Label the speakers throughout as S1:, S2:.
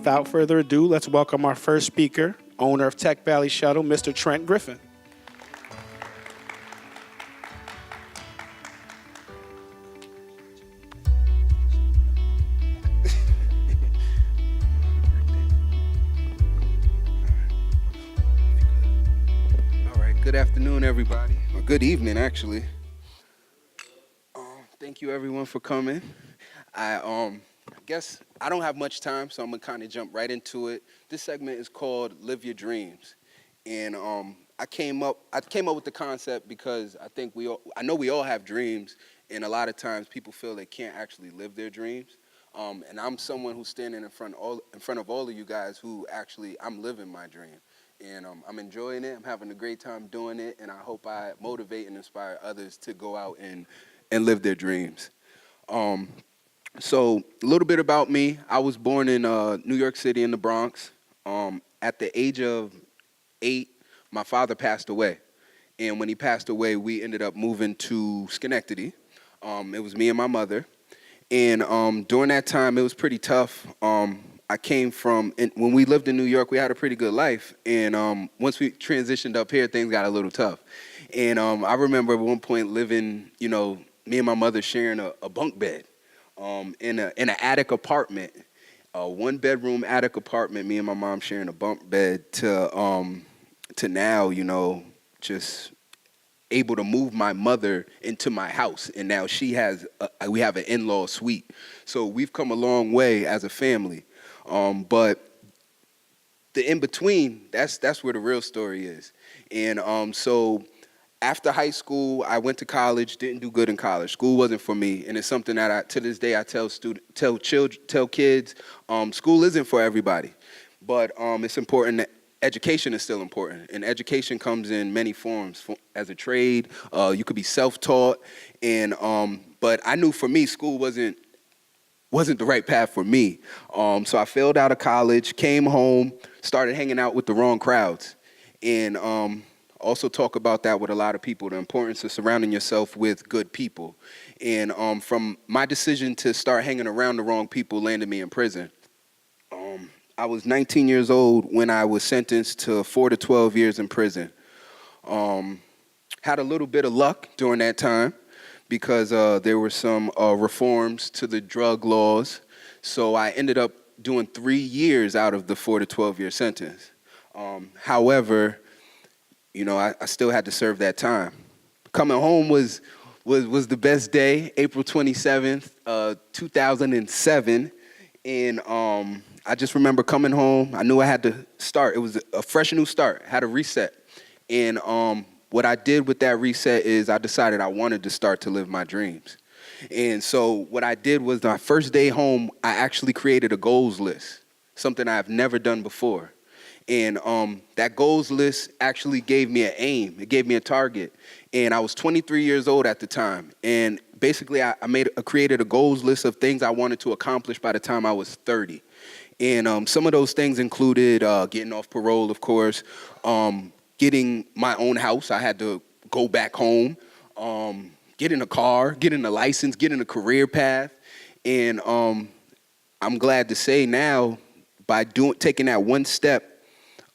S1: without further ado, let's welcome our first speaker, owner of Tech Valley Shuttle, Mr. Trent Griffin.
S2: All right, good afternoon, everybody, or good evening, actually. Thank you, everyone, for coming. I guess I don't have much time, so I'm gonna kind of jump right into it. This segment is called "Live Your Dreams," and I came up with the concept because I know we all have dreams, and a lot of times people feel they can't actually live their dreams. And I'm someone who's standing in front of all of you guys who actually I'm living my dream, and I'm enjoying it. I'm having a great time doing it, and I hope I motivate and inspire others to go out and live their dreams. So a little bit about me. I was born in New York City in the Bronx. At the age of 8, my father passed away. And when he passed away, we ended up moving to Schenectady. It was me and my mother. And during that time, it was pretty tough. I came from, when we lived in New York, we had a pretty good life. And once we transitioned up here, things got a little tough. And I remember at one point living, me and my mother sharing a bunk bed in an attic apartment, a 1-bedroom attic apartment. Me and my mom sharing a bunk bed to now, just able to move my mother into my house, and now we have an in-law suite. So we've come a long way as a family, but the in between, that's where the real story is. And so after high school, I went to college, didn't do good in college. School wasn't for me, and it's something that to this day I tell kids, school isn't for everybody, but it's important that education is still important, and education comes in many forms. As a trade, you could be self-taught, and but I knew for me, school wasn't the right path for me. So I failed out of college, came home, started hanging out with the wrong crowds, and also talk about that with a lot of people, the importance of surrounding yourself with good people. And from my decision to start hanging around the wrong people landed me in prison. I was 19 years old when I was sentenced to 4 to 12 years in prison. Had a little bit of luck during that time because there were some reforms to the drug laws. So I ended up doing 3 years out of the 4 to 12 year sentence. However, I still had to serve that time. Coming home was the best day, April 27th, 2007. And I just remember coming home. I knew I had to start. It was a fresh new start, had a reset. And what I did with that reset is I decided I wanted to start to live my dreams. And so what I did was my first day home, I actually created a goals list, something I've never done before. And that goals list actually gave me an aim. It gave me a target. And I was 23 years old at the time. And basically, I created a goals list of things I wanted to accomplish by the time I was 30. And some of those things included getting off parole, of course, getting my own house. I had to go back home, getting a car, getting a license, getting a career path. And I'm glad to say now, by taking that one step,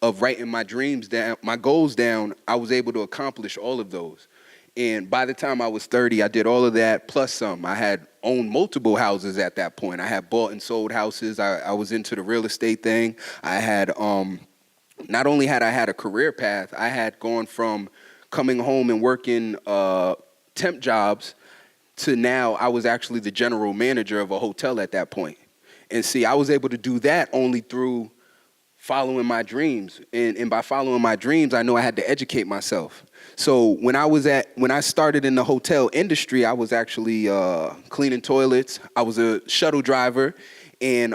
S2: of writing my dreams down, my goals down, I was able to accomplish all of those. And by the time I was 30, I did all of that plus some. I had owned multiple houses at that point. I had bought and sold houses. I was into the real estate thing. I had, not only had I had a career path, I had gone from coming home and working temp jobs to now I was actually the general manager of a hotel at that point. And see, I was able to do that only through following my dreams. And by following my dreams, I knew I had to educate myself. So when I started in the hotel industry, I was actually cleaning toilets. I was a shuttle driver, and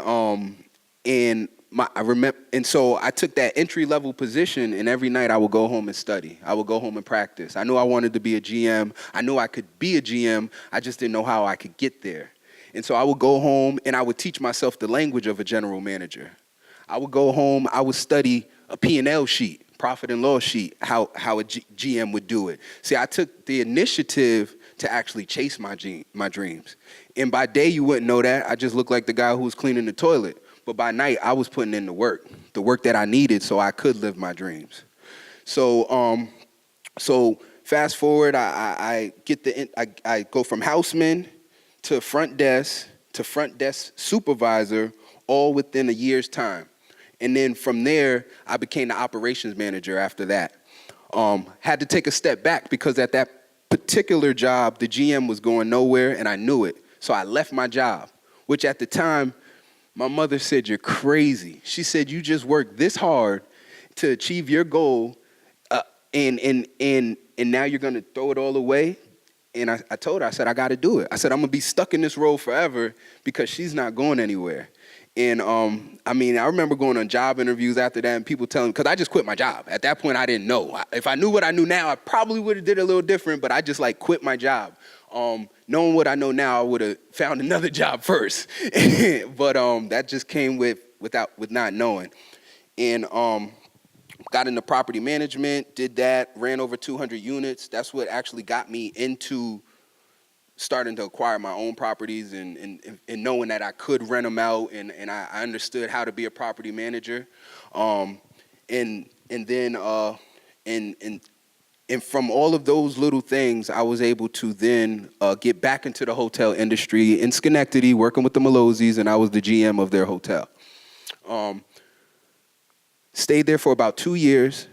S2: so I took that entry-level position, and every night I would go home and study. I would go home and practice. I knew I wanted to be a GM. I knew I could be a GM. I just didn't know how I could get there. And so I would go home, and I would teach myself the language of a general manager. I would go home, I would study a P&L sheet, profit and loss sheet, how a GM would do it. See, I took the initiative to actually chase my dreams. And by day, you wouldn't know that. I just looked like the guy who was cleaning the toilet. But by night, I was putting in the work that I needed so I could live my dreams. So fast forward, I go from houseman to front desk supervisor, all within a year's time. And then from there, I became the operations manager after that. Had to take a step back because at that particular job, the GM was going nowhere and I knew it. So I left my job, which at the time, my mother said, "You're crazy." She said, "You just worked this hard to achieve your goal and now you're gonna throw it all away?" And I told her, I said, "I gotta do it." I said, "I'm gonna be stuck in this role forever because she's not going anywhere." And I remember going on job interviews after that and people telling me, because I just quit my job. At that point, I didn't know. If I knew what I knew now, I probably would have did it a little different, but I just quit my job. Knowing what I know now, I would have found another job first. But that just came with not knowing. And got into property management, did that, ran over 200 units. That's what actually got me into starting to acquire my own properties and knowing that I could rent them out and I understood how to be a property manager. And from all of those little things, I was able to then get back into the hotel industry in Schenectady, working with the Malozzi's, and I was the GM of their hotel. Stayed there for about 2 years.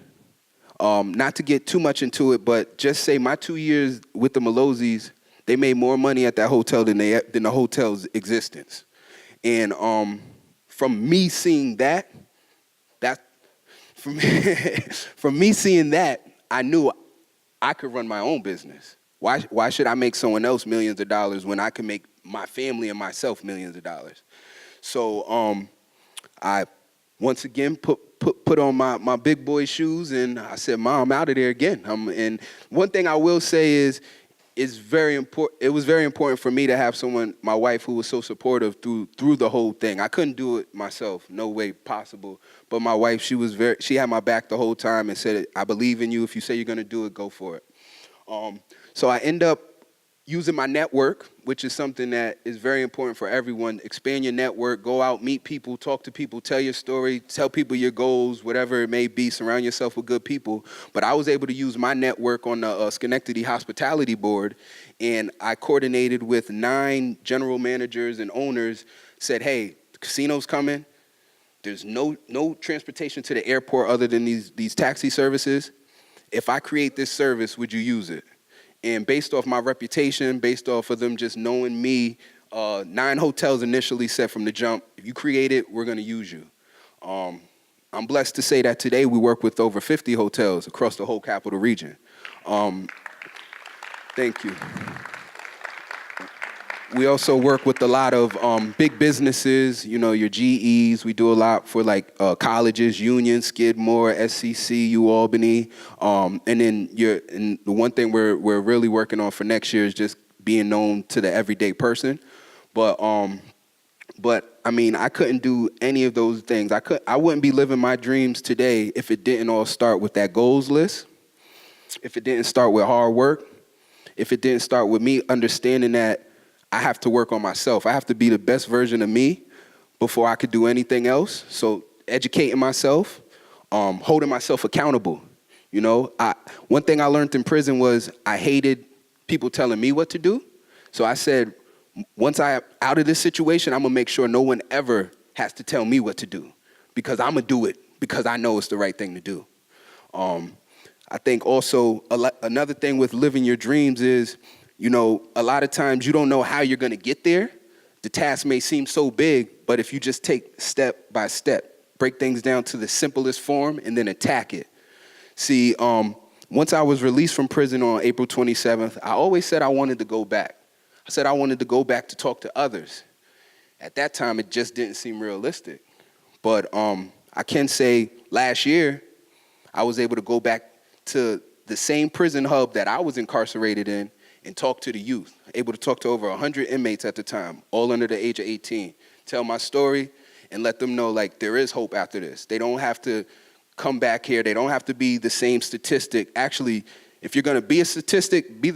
S2: Not to get too much into it, but just say my 2 years with the Malozzi's, they made more money at that hotel than the hotel's existence. And from me seeing that, I knew I could run my own business. Why should I make someone else millions of dollars when I can make my family and myself millions of dollars? So I once again put on my big boy shoes and I said, "Mom, I'm out of there again." And one thing I will say is, it was very important for me to have someone, my wife, who was so supportive through the whole thing. I couldn't do it myself, no way possible. But my wife, she had my back the whole time and said, "I believe in you. If you say you're gonna do it, go for it." So I end up using my network, which is something that is very important for everyone. Expand your network, go out, meet people, talk to people, tell your story, tell people your goals, whatever it may be, surround yourself with good people. But I was able to use my network on the Schenectady Hospitality Board, and I coordinated with 9 general managers and owners, said, "Hey, the casino's coming. There's no transportation to the airport other than these taxi services. If I create this service, would you use it?" And based off my reputation, based off of them just knowing me, 9 hotels initially said from the jump, "If you create it, we're gonna use you." I'm blessed to say that today we work with over 50 hotels across the whole capital region. Thank you. We also work with a lot of big businesses, your GEs. We do a lot for colleges, Union, Skidmore, SCC, Albany. And then the one thing we're really working on for next year is just being known to the everyday person. But I couldn't do any of those things. I wouldn't be living my dreams today if it didn't all start with that goals list, if it didn't start with hard work, if it didn't start with me understanding that I have to work on myself. I have to be the best version of me before I could do anything else. So educating myself, holding myself accountable. One thing I learned in prison was I hated people telling me what to do. So I said, once I'm out of this situation, I'm gonna make sure no one ever has to tell me what to do, because I'm gonna do it because I know it's the right thing to do. I think also another thing with living your dreams is, a lot of times you don't know how you're gonna get there. The task may seem so big, but if you just take step by step, break things down to the simplest form and then attack it. See, once I was released from prison on April 27th, I always said I wanted to go back. I said I wanted to go back to talk to others. At that time, it just didn't seem realistic. But I can say last year, I was able to go back to the same prison hub that I was incarcerated in and talk to the youth, able to talk to over 100 inmates at the time, all under the age of 18, tell my story and let them know there is hope after this. They don't have to come back here. They don't have to be the same statistic. Actually, if you're gonna be a statistic, be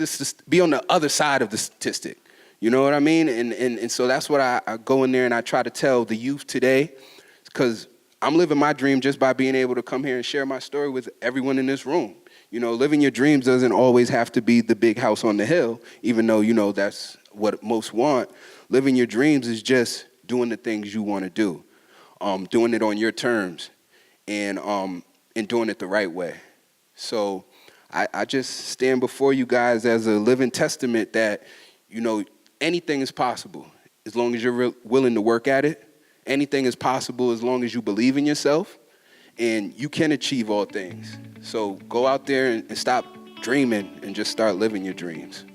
S2: on the other side of the statistic. You know what I mean? And so that's what I go in there and I try to tell the youth today, because I'm living my dream just by being able to come here and share my story with everyone in this room. You know, living your dreams doesn't always have to be the big house on the hill, even though, you know, that's what most want. Living your dreams is just doing the things you want to do, doing it on your terms, and doing it the right way. So I just stand before you guys as a living testament that, you know, anything is possible as long as you're willing to work at it. Anything is possible as long as you believe in yourself, and you can achieve all things. So go out there and stop dreaming and just start living your dreams.